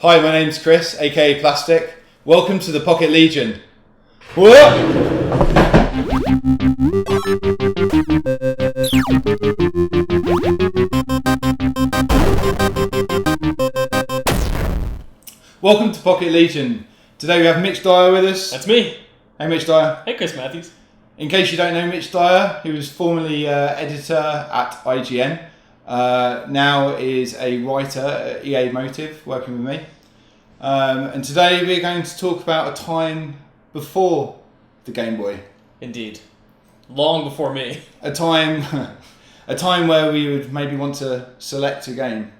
Hi, my name's Chris, aka Plastic. Welcome to the Pocket Legion. Whoa! Welcome to Pocket Legion. Today we have Mitch Dyer with us. That's me. Hey Mitch Dyer. Hey Chris Matthews. In case you don't know Mitch Dyer, he was formerly editor at IGN. Now is a writer at EA Motive, working with me. And today we're going to talk about a time before the Game Boy. Indeed. Long before me. A time where we would maybe want to select a game.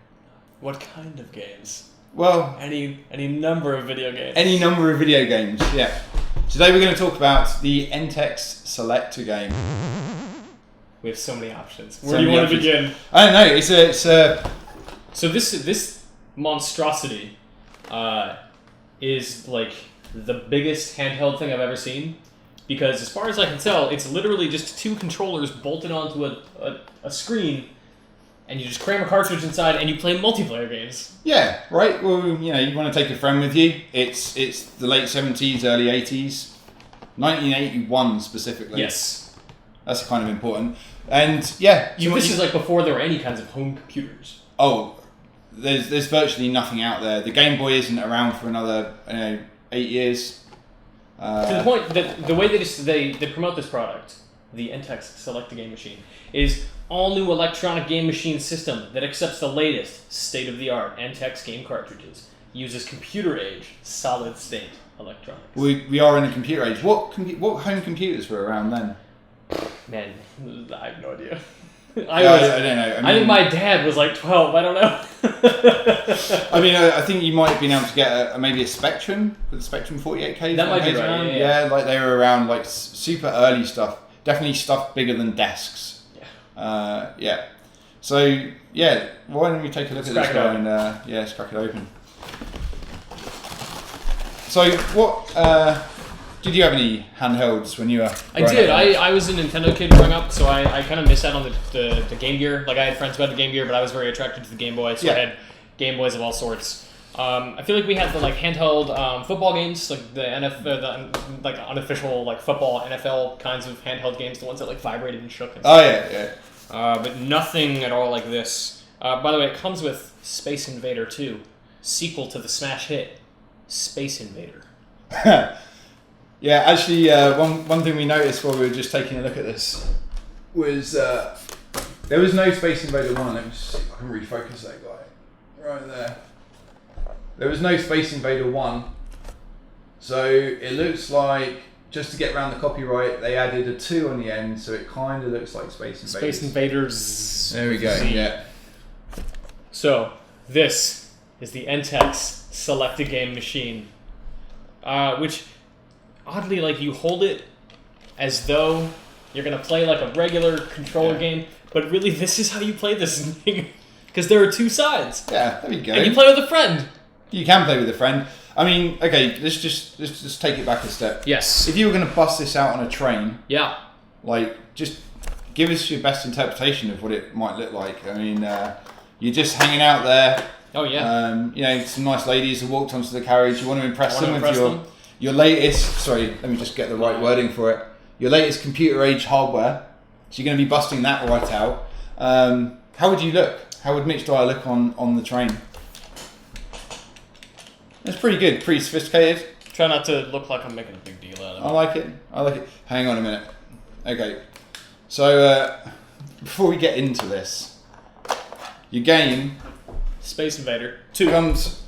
What kind of games? Well, any number of video games. Any number of video games, yeah. Today we're going to talk about the NTEX Selector game. We have so many options. Where do you want to begin? I don't know. It's a. So this monstrosity is like the biggest handheld thing I've ever seen, because as far as I can tell, it's literally just two controllers bolted onto a screen, and you just cram a cartridge inside and you play multiplayer games. Yeah, right. Well, you know, you want to take a friend with you. It's the late 70s, early 80s, 1981 specifically. Yes, that's kind of important. And yeah, this is like before there were any kinds of home computers. Oh, there's virtually nothing out there. The Game Boy isn't around for another 8 years. To the point that the way they promote this product, the NTEX Select Game Machine, is all new electronic game machine system that accepts the latest state-of-the-art NTEX game cartridges. Uses computer-age solid-state electronics. We are in a computer age. What home computers were around then? Man, I have no idea. I don't know. I think my dad was like 12. I don't know. I mean, I think you might have been able to get maybe a Spectrum with a Spectrum 48K. That might be right. Yeah, like they were around like super early stuff. Definitely stuff bigger than desks. Yeah. Yeah. So yeah, why don't we take a look at this guy and let's crack it open. So what? Did you have any handhelds when you were growing I did. up? I was a Nintendo kid growing up, so I kind of missed out on the Game Gear. Like, I had friends who had the Game Gear, but I was very attracted to the Game Boy, so I had Game Boys of all sorts. I feel like we had the handheld football games, like the NFL, unofficial football NFL kinds of handheld games, the ones that vibrated and shook. And stuff. Yeah. But nothing at all like this. By the way, it comes with Space Invader 2, sequel to the smash hit Space Invader. Yeah, actually, one thing we noticed while we were just taking a look at this was there was no Space Invader 1. Let me see if I can refocus that guy. Right there. There was no Space Invader 1. So it looks like, just to get around the copyright, they added a 2 on the end, so it kind of looks like Space Invaders. Space Invaders. There we go, yeah. So, this is the NTEX Select a Game Machine, which... Oddly, you hold it as though you're going to play a regular controller game, but really this is how you play this thing. Because there are two sides. Yeah, there we go. And you play with a friend. You can play with a friend. I mean, okay, let's just take it back a step. Yes. If you were going to bust this out on a train, yeah, just give us your best interpretation of what it might look like. I mean, you're just hanging out there. Oh, yeah. Some nice ladies who walked onto the carriage. You want to impress them with your latest, sorry, let me just get the right wording for it. Your latest computer age hardware. So you're going to be busting that right out. How would you look? How would Mitch Dyer look on the train? That's pretty good, pretty sophisticated. Try not to look like I'm making a big deal out of it. I like it. Hang on a minute. Okay. So before we get into this, your game Space Invader 2 comes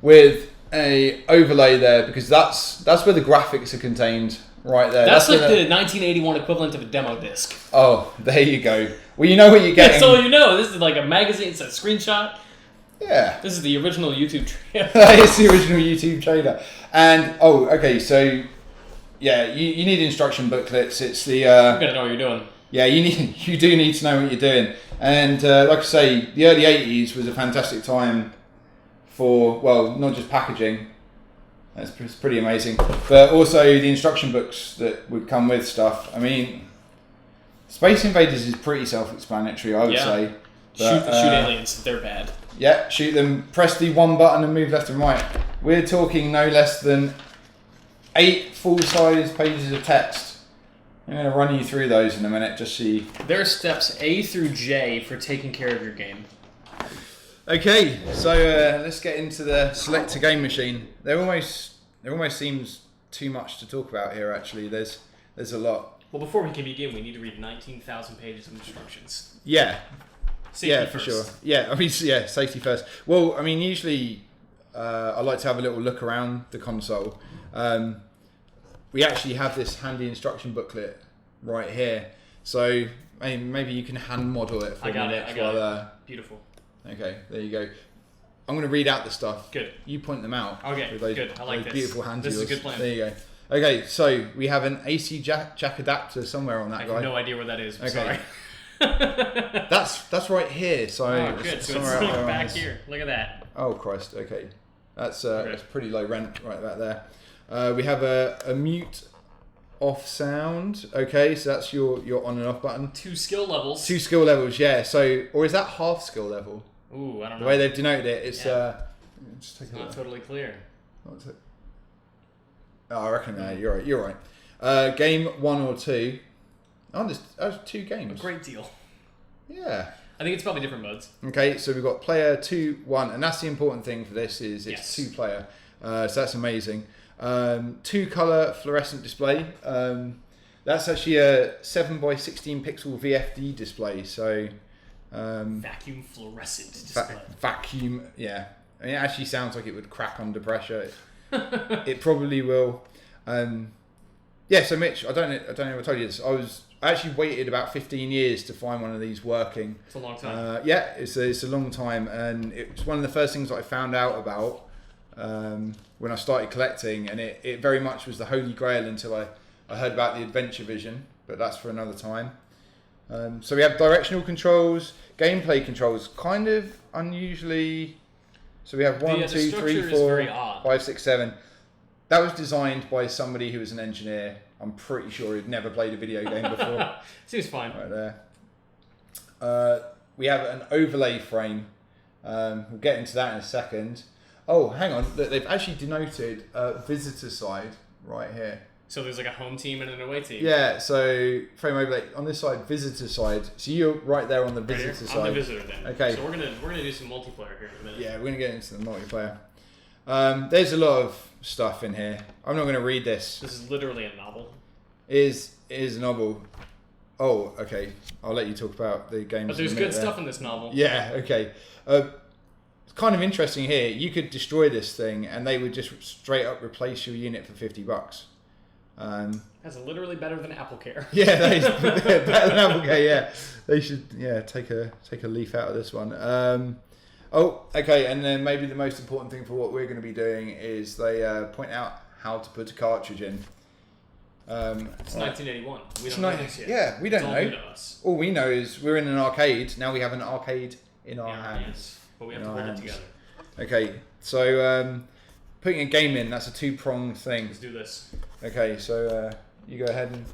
with a overlay there, because that's where the graphics are contained right there. That's like the 1981 equivalent of a demo disc. Oh, there you go. Well, you know what you're getting. That's all you know. This is like a magazine. It's a screenshot. Yeah. This is the original YouTube trailer. It's the original YouTube trailer. And, okay, so, yeah, you need instruction booklets. It's the... you gotta know what you're doing. Yeah, you do need to know what you're doing. And, like I say, the early 80s was a fantastic time for, well, not just packaging, that's pretty amazing, but also the instruction books that would come with stuff. I mean, Space Invaders is pretty self-explanatory, I would say. But, shoot aliens, they're bad. Yeah, shoot them. Press the one button and move left and right. We're talking no less than 8 full-size pages of text. I'm going to run you through those in a minute, just see. There are steps A through J for taking care of your game. Okay, so let's get into the select a game machine. There almost seems too much to talk about here. Actually, there's a lot. Well, before we can begin, we need to read 19,000 pages of instructions. Yeah, Safety for first. sure. Yeah, I mean, yeah, safety first. Well, I mean, usually I like to have a little look around the console. We actually have this handy instruction booklet right here, so maybe you can hand model it for I got me it. next I got while. it. Beautiful. Okay, there you go. I'm going to read out the stuff. Good. You point them out. Okay, with those, good. I like those this. beautiful hands This of is a yours. good plan. There you go. Okay, so we have an AC jack adapter somewhere on that I guy. have no idea where that is. I'm Okay. sorry. That's right here. So Oh, good. So it's somewhere out like there on back this. here. Look at that. Oh Christ. Okay, that's pretty low rent right back there. We have a mute off sound. Okay, so that's your on and off button. 2 skill levels. 2 skill levels. Yeah. So or is that half skill level? Ooh, I don't know. The way they've denoted it, it's just take It's a not look. totally clear. What's it? Oh, I reckon you're right. You're right. Game 1 or 2. Oh, there's 2 A games. great deal. Yeah. I think it's probably different modes. Okay, so we've got player 2, 1, and that's the important thing for this is it's Yes. 2 player. So that's amazing. 2 color fluorescent display. That's actually a 7 by 16 pixel VFD display. So Vacuum fluorescent display. vacuum. Yeah. I mean, it actually sounds like it would crack under pressure. It probably will. Yeah. So Mitch, I don't know if I told you this. I actually waited about 15 years to find one of these working. It's a long time. Yeah, it's a long time, and it's one of the first things that I found out about when I started collecting, and it very much was the holy grail until I heard about the Adventure Vision, but that's for another time. So we have directional controls, gameplay controls, kind of unusually. So we have 1, The 2, 3, structure is 4, very odd. 5, 6, 7. That was designed by somebody who was an engineer. I'm pretty sure he'd never played a video game before. Seems fine. Right there. We have an overlay frame. We'll get into that in a second. Oh, hang on. Look, they've actually denoted visitor side right here. So there's like a home team and an away team. Yeah, so frame overlay on this side, visitor side. So you're right there on the Right visitor here? side. I'm the visitor then. Okay. So we're gonna do some multiplayer here in a minute. Yeah, we're gonna get into the multiplayer. There's a lot of stuff in here. I'm not gonna read this. This is literally a novel. It is a novel. Oh, okay. I'll let you talk about the games. But there's in a minute good there. stuff in this novel. Yeah, okay. It's kind of interesting here. You could destroy this thing and they would just straight up replace your unit for $50. That's literally better than Apple Care. Yeah, better than AppleCare, yeah. They should take a leaf out of this one. Oh, okay, and then maybe the most important thing for what we're going to be doing is they point out how to put a cartridge in. It's 1981. We It's don't know this yet. Yeah, we don't It's all know. new to us. All we know is we're in an arcade. Now we have an arcade in our Yeah, hands. yes. But we have In to our hold it hands. together. Okay, so putting a game in, that's a 2-pronged thing. Let's do this. Okay, so you go ahead and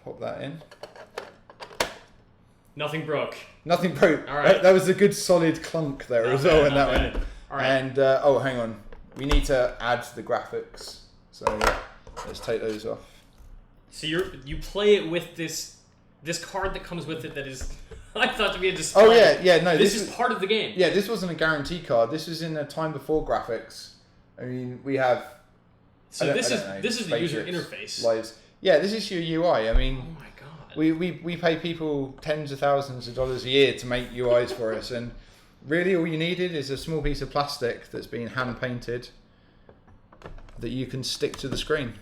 pop that in. Nothing broke. Nothing broke. All right. That was a good solid clunk there Not as well bad, in not that bad. one. All right. And hang on, we need to add the graphics. So let's take those off. So you play it with this card that comes with it that is I thought to be a display. Oh yeah, no. This is part of the game. Yeah, this wasn't a guarantee card. This was in a time before graphics. I mean, we have. So I this don't know, is the user basics, interface. Lives. Yeah, this is your UI. I mean. Oh my god. We pay people tens of thousands of dollars a year to make UIs for us, and really all you needed is a small piece of plastic that's been hand painted that you can stick to the screen.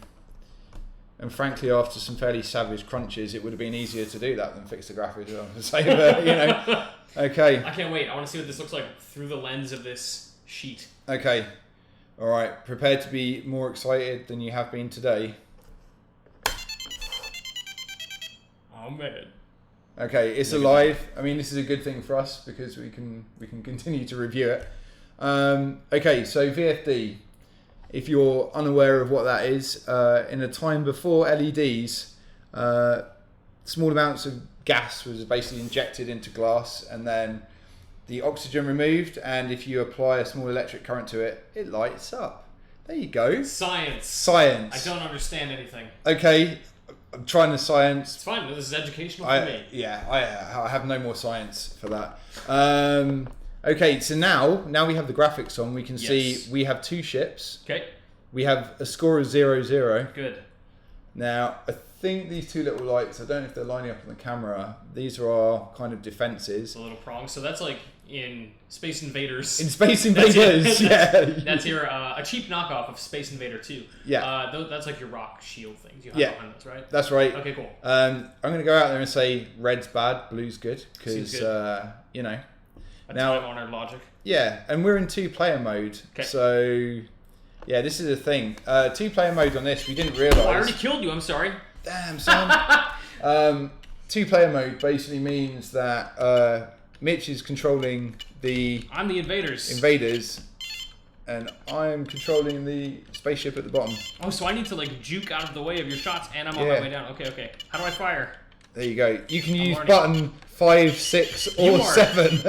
And frankly, after some fairly savage crunches, it would have been easier to do that than fix the graphics. I would say, but you know, okay, I can't wait. I want to see what this looks like through the lens of this sheet. okay, all right. Prepared to be more excited than you have been today. Oh man. Okay, it's alive. I mean, this is a good thing for us because we can continue to review it. Okay, so VFD. If you're unaware of what that is, in a time before LEDs, small amounts of gas was basically injected into glass, and then the oxygen removed, and if you apply a small electric current to it, it lights up. There you go. Science. Science. I don't understand anything. Okay, I'm trying the science. It's fine. This is educational for me. Yeah, I have no more science for that. Okay, so now we have the graphics on. We can see we have 2 ships. Okay. We have a score of 0-0. Good. Now, I think these 2 little lights, I don't know if they're lining up on the camera. These are our kind of defenses. The little prongs. So that's like in Space Invaders. In Space Invaders, That's your a cheap knockoff of Space Invader 2. Yeah. That's like your rock shield things you have behind those, right? That's right. Okay, cool. I'm going to go out there and say red's bad, blue's good. Because, you know. Time-honored logic. Yeah, and we're in 2-player mode. Okay. So, yeah, this is a thing. 2-player mode on this, we didn't realise. Oh, I already killed you, I'm sorry. Damn, son. 2-player mode basically means that Mitch is controlling I'm the invaders. And I'm controlling the spaceship at the bottom. Oh, so I need to like juke out of the way of your shots, and I'm on my way down. Okay. How do I fire? There you go. You can use button 5, 6, or 7.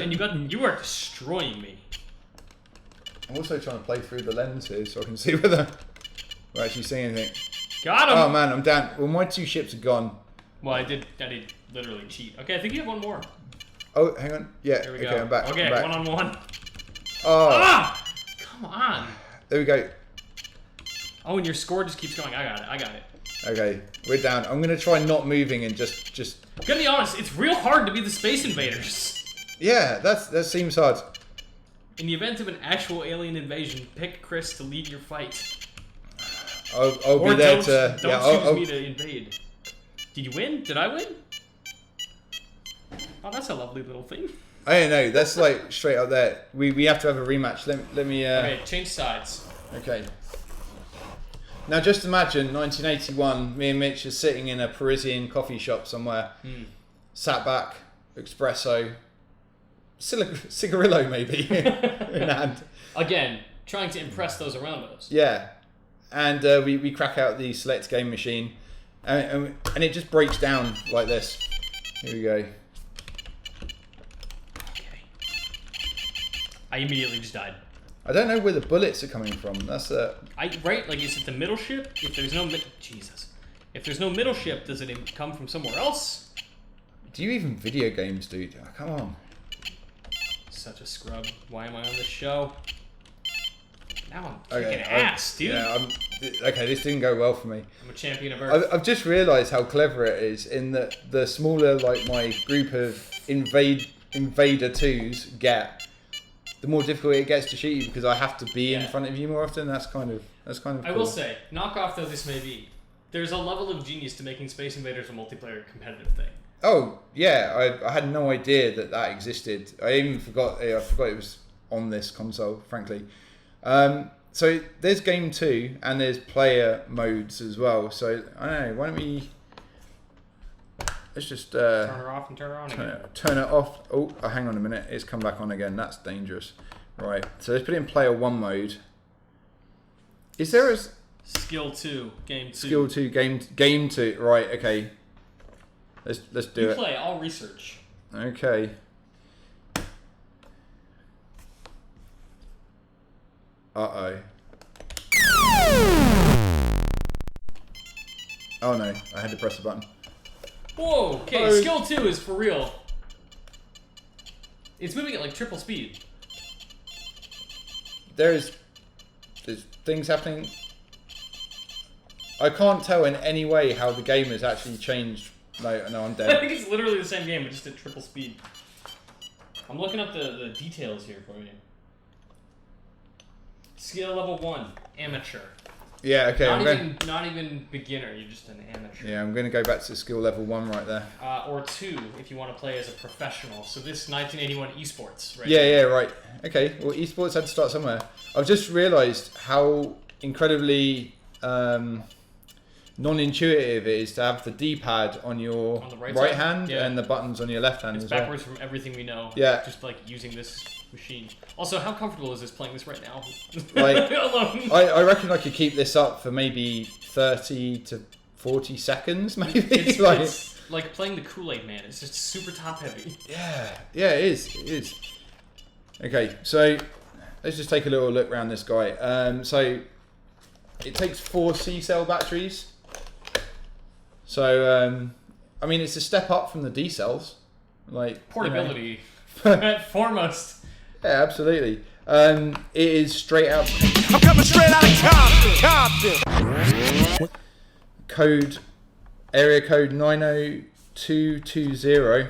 And you are destroying me. I'm also trying to play through the lens here so I can see whether we're actually seeing anything. Got him! Oh man, I'm down. Well, my 2 ships are gone. Well, I did literally cheat. Okay, I think you have one more. Oh, hang on. Yeah, Here we go. I'm back. Okay, I'm back. 1-on-1. Oh. Ah! Come on. There we go. Oh, and your score just keeps going. I got it. Okay, we're down. I'm going to try not moving and just... I'm gonna be honest, it's real hard to be the Space Invaders. Yeah, that seems hard. In the event of an actual alien invasion, pick Chris to lead your fight. I'll be there to... Don't choose me to invade. Did you win? Did I win? Oh, that's a lovely little thing. I don't know. That's like straight up there. We have to have a rematch. Let me... Okay, change sides. Okay. Now just imagine 1981, me and Mitch are sitting in a Parisian coffee shop somewhere. Sat back, espresso, cigarillo maybe in hand. Again, trying to impress those around us. Yeah. And we crack out the select game machine and it just breaks down like this. Here we go. Okay. I immediately just died. I don't know where the bullets are coming from. That's right. Like, is it the middle ship? If there's no Jesus, if there's no middle ship, does it come from somewhere else? Do you even video games, dude? Oh, come on. Such a scrub. Why am I on this show? Now I'm kicking ass, dude. Yeah, okay, this didn't go well for me. I'm a champion of Earth. I've just realised how clever it is in that the smaller like my group of invader 2s get, the more difficult it gets to shoot you because I have to be in front of you more often. That's kind of cool. I will say, knockoff though this may be, there's a level of genius to making Space Invaders a multiplayer competitive thing. Oh yeah, I had no idea that existed. I even forgot. I forgot it was on this console, frankly. So there's game 2 and there's player modes as well. So I don't know. Why don't we? Let's just turn her off and turn her on again. Turn it off. Oh, hang on a minute. It's come back on again. That's dangerous. Right. So let's put it in player 1 mode. Is there a skill 2 game 2? Skill 2 game 2. Right. Okay. Let's do it. You play. I'll research. Okay. Uh-oh. Oh no, I had to press the button. Whoa, okay, skill 2 is for real. It's moving at like triple speed. There's things happening. I can't tell in any way how the game has actually changed. No, I'm dead. I think it's literally the same game, but just at triple speed. I'm looking up the details here for you. Skill level 1, amateur. Yeah, okay. Not even beginner. You're just an amateur. Yeah, I'm going to go back to skill level 1 right there. Or 2 if you want to play as a professional. So this 1981 esports, right? Yeah, right. Okay. Well, esports had to start somewhere. I've just realised how incredibly non-intuitive it is to have the D-pad on your right hand and the buttons on your left hand. It's backwards from everything we know. Yeah. Just like using this machine. Also, how comfortable is this playing this right now? Like, alone. I reckon I could keep this up for maybe 30 to 40 seconds, maybe. like playing the Kool-Aid Man. It's just super top heavy. Yeah, it is. It is. Okay, so let's just take a little look around this guy. So it takes 4 C-cell batteries. So I mean, it's a step up from the D-cells. Like Portability, foremost. Yeah, absolutely. It is straight out. I'm coming straight out of Compton. Area code 90220,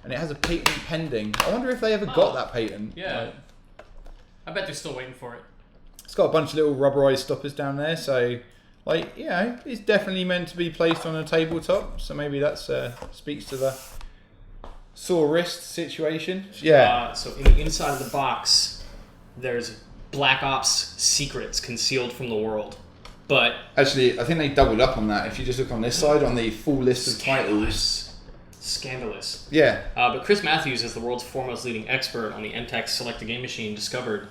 and it has a patent pending. I wonder if they ever got that patent. Yeah. Like, I bet they're still waiting for it. it's got a bunch of little rubberized stoppers down there, so like it's definitely meant to be placed on a tabletop. So maybe that's speaks to the sore wrist situation. Yeah. So in the inside of the box, there's Black Ops secrets concealed from the world. But Actually, I think they doubled up on that. If you just look on this side, on the full list of titles. Scandalous. Yeah. But Chris Matthews is the world's foremost leading expert on the MTEX Select a Game Machine, discovered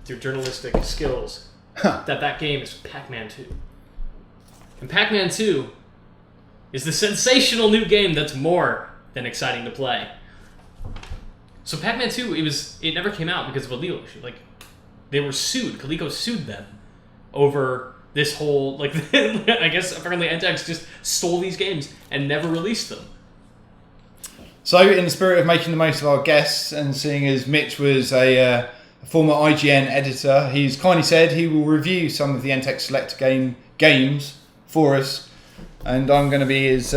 through journalistic skills that game is Pac-Man 2. And Pac-Man 2 is the sensational new game that's more than exciting to play. So Pac-Man 2, it never came out because of a legal issue. Like, they were sued. Coleco sued them over this whole, like, I guess apparently NTEX just stole these games and never released them. So, in the spirit of making the most of our guests, and seeing as Mitch was a former IGN editor, he's kindly said he will review some of the NTEX Select games for us, and I'm going to be his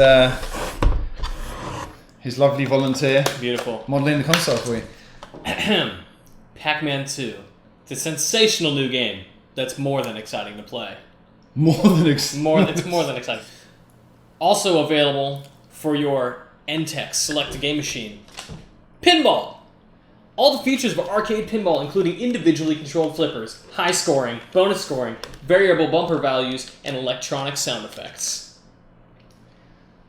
lovely volunteer. Beautiful. Modelling the console for you. Pac-Man 2. It's a sensational new game that's more than exciting to play. It's more than exciting. Also available for your NTEX Select a Game Machine. Pinball. All the features of arcade pinball, including individually controlled flippers, high scoring, bonus scoring, variable bumper values, and electronic sound effects.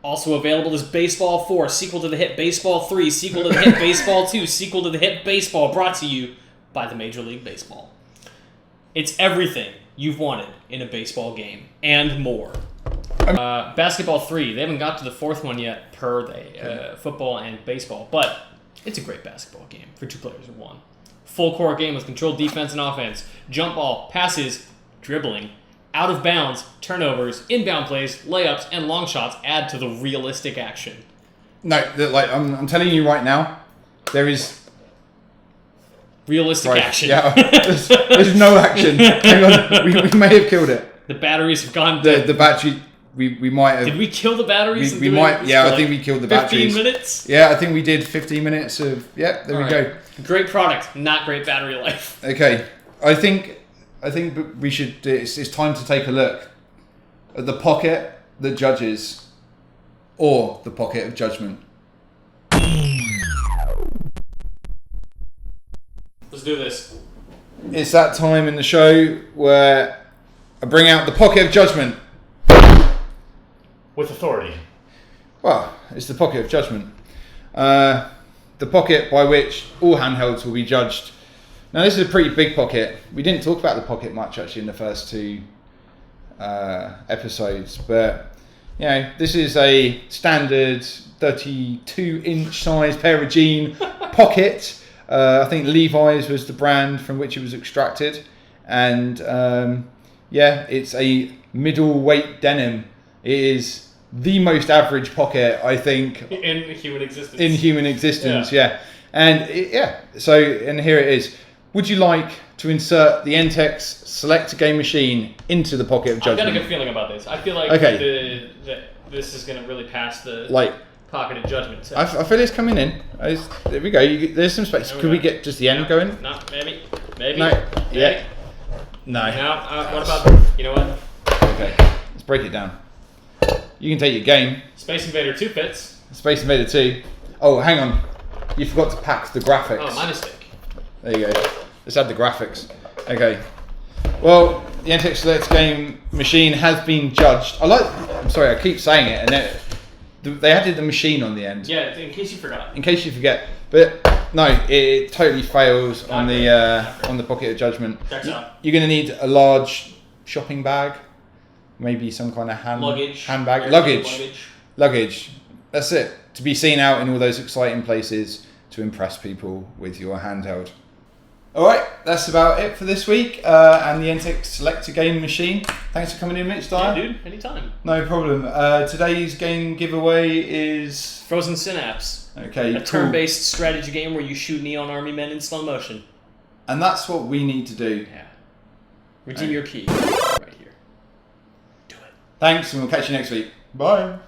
Also available is Baseball 4, sequel to the hit Baseball 3, sequel to the hit Baseball 2, sequel to the hit Baseball, brought to you by the Major League Baseball. It's everything you've wanted in a baseball game, and more. Basketball 3, they haven't got to the 4th one yet per football and baseball, but it's a great basketball game for 2 players or 1. Full court game with controlled defense and offense, jump ball, passes, dribbling, out of bounds, turnovers, inbound plays, layups, and long shots add to the realistic action. No, like I'm telling you right now, there is realistic action. Yeah, there's no action. Hang on, we may have killed it. The batteries have gone. The battery. We might have. Did we kill the batteries? We might. Yeah, I think we killed the batteries. 15 minutes. Yeah, I think we did 15 minutes of. Yep, there we go. Great product, not great battery life. Okay, I think we should. It's time to take a look at the pocket that judges, or the pocket of judgment. Let's do this. It's that time in the show where I bring out the pocket of judgment. With authority. Well, it's the pocket of judgment. The pocket by which all handhelds will be judged. Now, this is a pretty big pocket. We didn't talk about the pocket much, actually, in the first 2 episodes. But, this is a standard 32-inch size pair of jean pocket. I think Levi's was the brand from which it was extracted. And, it's a middle-weight denim. It is the most average pocket, I think, in human existence. Yeah. And and here it is. Would you like to insert the NTEX Select a Game Machine into the pocket of judgment? I've got a good feeling about this. I feel like this is going to really pass the pocket of judgment test. I feel it's coming in. There we go. There's some space. Could we get just the end going? No, maybe. No. Yeah. No. What about? You know what? Okay. Let's break it down. You can take your game. Space Invader 2 fits. Space Invader 2. Oh, hang on. You forgot to pack the graphics. Oh, my mistake. There you go. Let's add the graphics. Okay. Well, the NTEX Select Game Machine has been judged. I'm sorry, I keep saying it, and they added the machine on the end. Yeah, in case you forgot. In case you forget. But no, it totally fails on the pocket of judgment. You're going to need a large shopping bag. Maybe some kind of handbag. Luggage. luggage. That's it. To be seen out in all those exciting places to impress people with your handheld. Alright, that's about it for this week. And the NTEX Selector Game Machine. Thanks for coming in, Mitch Dyer. Yeah, dude, anytime. No problem. Today's game giveaway is... Frozen Synapse. Okay, A turn-based strategy game where you shoot Neon Army men in slow motion. And that's what we need to do. Yeah. Redeem your key. Right here. Do it. Thanks, and we'll catch you next week. Bye.